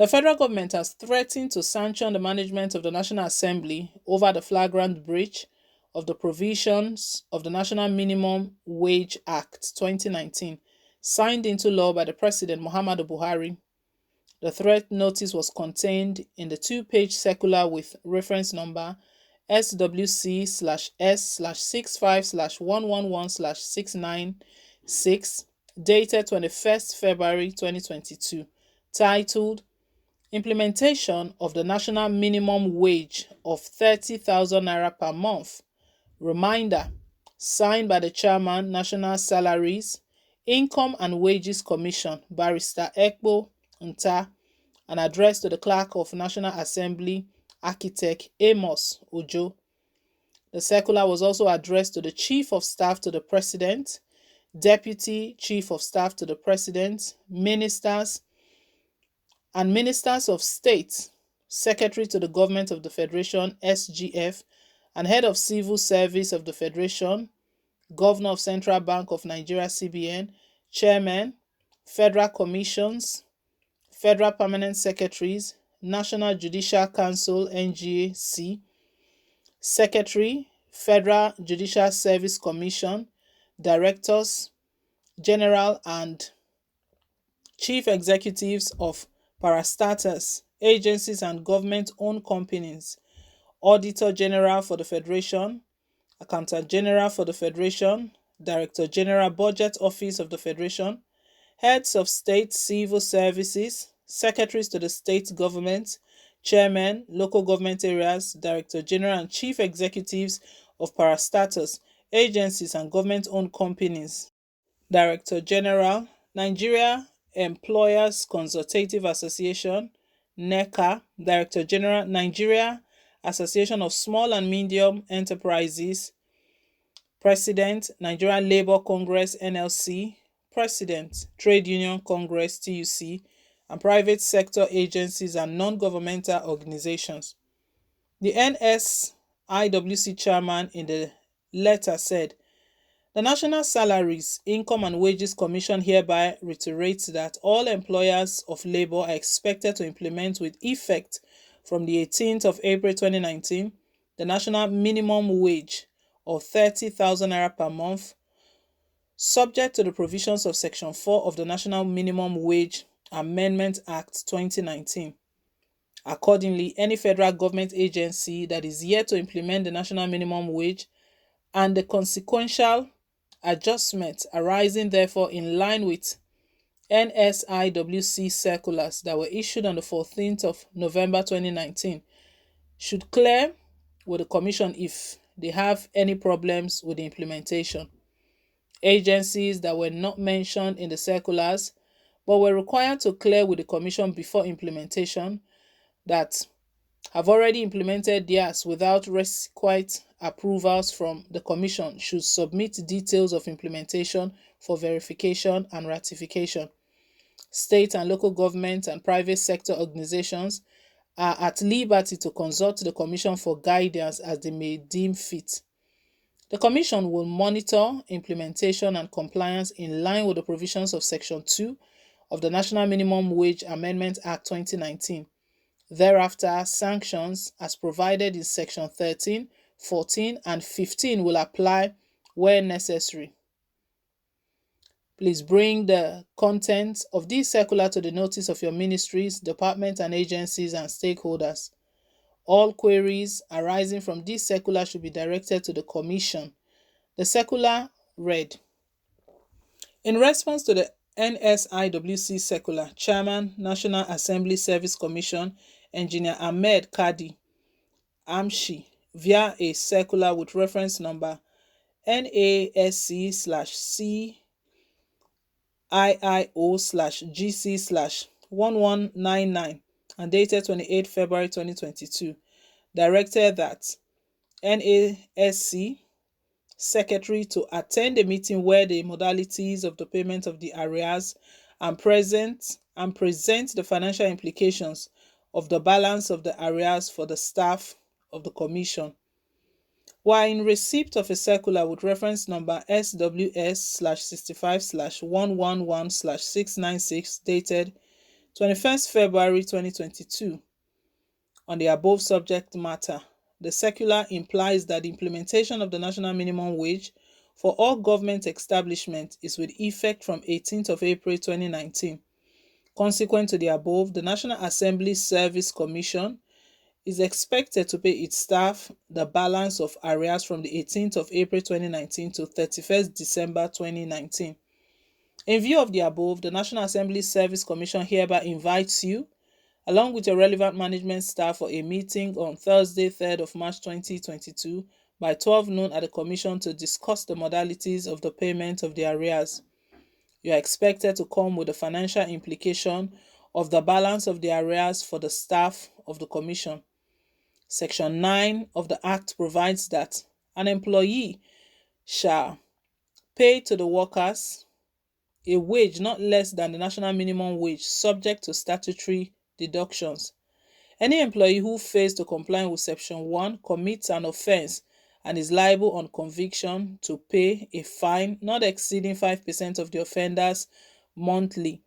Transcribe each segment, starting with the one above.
The federal government has threatened to sanction the management of the National Assembly over the flagrant breach of the provisions of the National Minimum Wage Act 2019, signed into law by the President Muhammadu Buhari. The threat notice was contained in the two-page circular with reference number SWC/S/65/111/696, dated 21st February 2022, titled Implementation of the National Minimum Wage of 30,000 naira per month. Reminder, signed by the Chairman, National Salaries, Income and Wages Commission, Barrister Ekpo Nta, and addressed to the Clerk of National Assembly, Architect Amos Ojo. The circular was also addressed to the Chief of Staff to the President, Deputy Chief of Staff to the President, Ministers, and Ministers of State, Secretary to the Government of the Federation, SGF, and Head of Civil Service of the Federation, Governor of Central Bank of Nigeria, CBN, Chairman, Federal Commissions, Federal Permanent Secretaries, National Judicial Council, NGAC, Secretary, Federal Judicial Service Commission, Directors General and Chief Executives of parastatals, agencies and government-owned companies, Auditor General for the Federation, Accountant General for the Federation, Director General Budget Office of the Federation, Heads of State Civil Services, Secretaries to the State Government, Chairmen, Local Government Areas, Director General and Chief Executives of parastatals, agencies and government-owned companies, Director General, Nigeria Employers Consultative Association, NECA, Director General, Nigeria Association of Small and Medium Enterprises, President, Nigeria Labour Congress, NLC, President, Trade Union Congress, TUC, and private sector agencies and non-governmental organizations. The NSIWC chairman in the letter said, the National Salaries, Income and Wages Commission hereby reiterates that all employers of labor are expected to implement with effect from the 18th of April 2019 the national minimum wage of 30,000 naira per month, subject to the provisions of Section 4 of the National Minimum Wage Amendment Act 2019. Accordingly, any federal government agency that is yet to implement the national minimum wage and the consequential adjustments arising therefore in line with NSIWC circulars that were issued on the 14th of November 2019 should clear with the Commission if they have any problems with the implementation. Agencies that were not mentioned in the circulars but were required to clear with the Commission before implementation that have already implemented theirs without requisite approvals from the Commission should submit details of implementation for verification and ratification. State and local government and private sector organizations are at liberty to consult the Commission for guidance as they may deem fit. The Commission will monitor implementation and compliance in line with the provisions of Section 2 of the National Minimum Wage Amendment Act 2019. Thereafter, sanctions as provided in Section 13, 14, and 15 will apply where necessary. Please bring the contents of this circular to the notice of your ministries, departments, and agencies and stakeholders. All queries arising from this circular should be directed to the Commission. The circular read, in response to the NSIWC circular, Chairman, National Assembly Service Commission, Engineer Ahmed Kadi Amshi, via a circular with reference number NASC/CIIO/GC/1199 and dated 28 February 2022, directed that NASC Secretary to attend a meeting where the modalities of the payment of the arrears and present the financial implications of the balance of the arrears for the staff of the Commission. While in receipt of a circular with reference number SWS/65/111/696 dated 21st February 2022. On the above subject matter, the circular implies that the implementation of the national minimum wage for all government establishments is with effect from 18th of April 2019. Consequent to the above, the National Assembly Service Commission is expected to pay its staff the balance of arrears from the 18th of April 2019 to 31st December 2019. In view of the above, the National Assembly Service Commission hereby invites you, along with your relevant management staff, for a meeting on Thursday, 3rd of March 2022 by 12 noon at the Commission to discuss the modalities of the payment of the arrears. You are expected to come with the financial implication of the balance of the arrears for the staff of the Commission. Section 9 of the Act provides that an employee shall pay to the workers a wage not less than the national minimum wage, subject to statutory deductions. Any employee who fails to comply with Section 1 commits an offence and is liable on conviction to pay a fine not exceeding 5% of the offender's monthly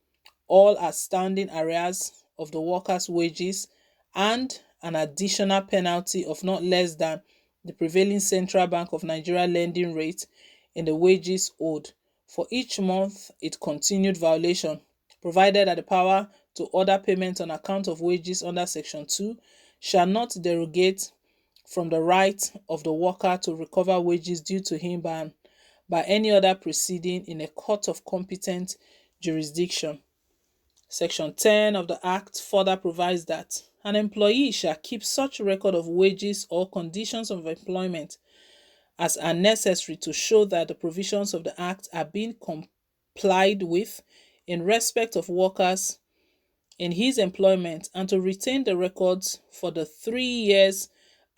all outstanding arrears of the workers' wages, and an additional penalty of not less than the prevailing Central Bank of Nigeria lending rate in the wages owed for each month it continued violation, provided that the power to order payment on account of wages under Section 2 shall not derogate from the right of the worker to recover wages due to him by any other proceeding in a court of competent jurisdiction. Section 10 of the Act further provides that an employee shall keep such record of wages or conditions of employment as are necessary to show that the provisions of the Act are being complied with in respect of workers in his employment, and to retain the records for the 3 years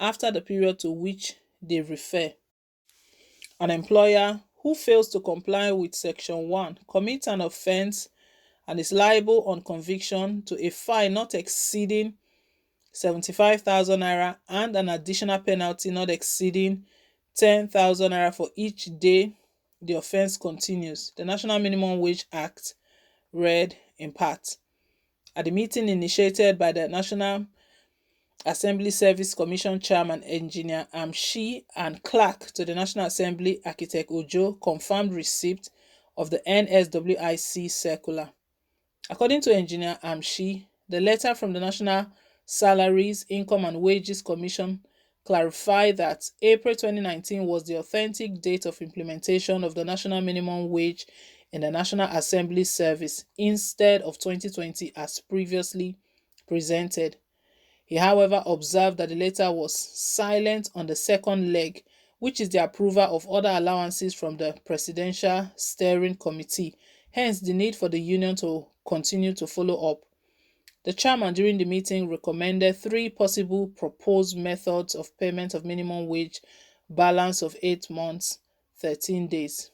after the period to which they refer. An employer who fails to comply with Section 1 commits an offence and is liable on conviction to a fine not exceeding 75,000 naira and an additional penalty not exceeding 10,000 naira for each day the offence continues. The National Minimum Wage Act, read in part. At the meeting initiated by the National Assembly Service Commission Chairman Engineer Amshi and Clerk to the National Assembly Architect Ojo confirmed receipt of the NSWIC circular. According to Engineer Amshi, the letter from the National Salaries, Income and Wages Commission clarified that April 2019 was the authentic date of implementation of the national minimum wage in the National Assembly Service instead of 2020 as previously presented. He, however, observed that the letter was silent on the second leg, which is the approval of other allowances from the Presidential Steering Committee, hence the need for the union to continue to follow up. The chairman during the meeting recommended 3 possible proposed methods of payment of minimum wage balance of 8 months, 13 days.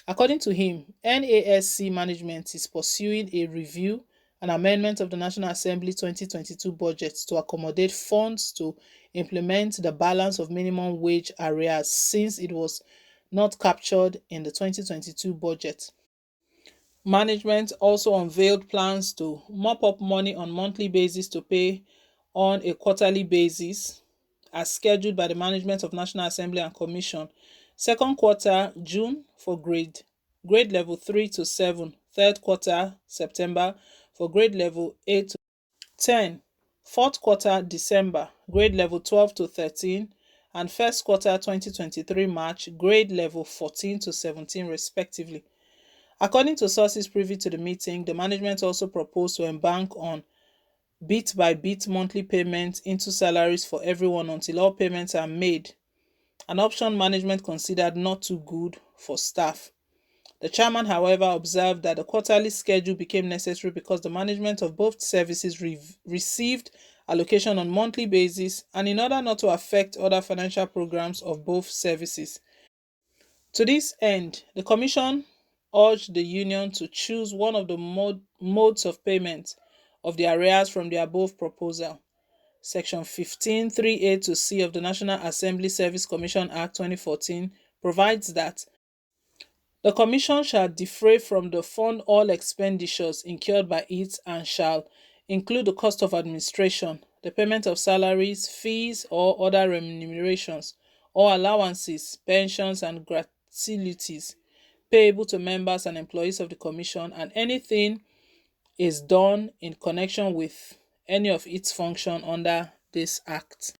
According to him, NASC management is pursuing a review and amendment of the National Assembly 2022 budget to accommodate funds to implement the balance of minimum wage arrears since it was not captured in the 2022 budget. Management also unveiled plans to mop up money on monthly basis to pay on a quarterly basis as scheduled by the management of National Assembly and Commission. Second quarter June for grade level 3 to 7, third quarter September for grade level 8 to 10, fourth quarter December grade level 12 to 13, and first quarter 2023 March grade level 14 to 17 respectively. According to sources privy to the meeting, the management also proposed to embank on bit-by-bit monthly payments into salaries for everyone until all payments are made, an option management considered not too good for staff. The chairman, however, observed that the quarterly schedule became necessary because the management of both services received allocation on monthly basis, and in order not to affect other financial programs of both services. To this end, the Commission urged the union to choose one of the modes of payment of the arrears from the above proposal. Section 15(3)(a) to C of the National Assembly Service Commission Act 2014 provides that The Commission shall defray from the fund all expenditures incurred by it and shall include the cost of administration, the payment of salaries, fees, or other remunerations, or allowances, pensions, and gratuities payable to members and employees of the Commission, and anything is done in connection with any of its function under this Act.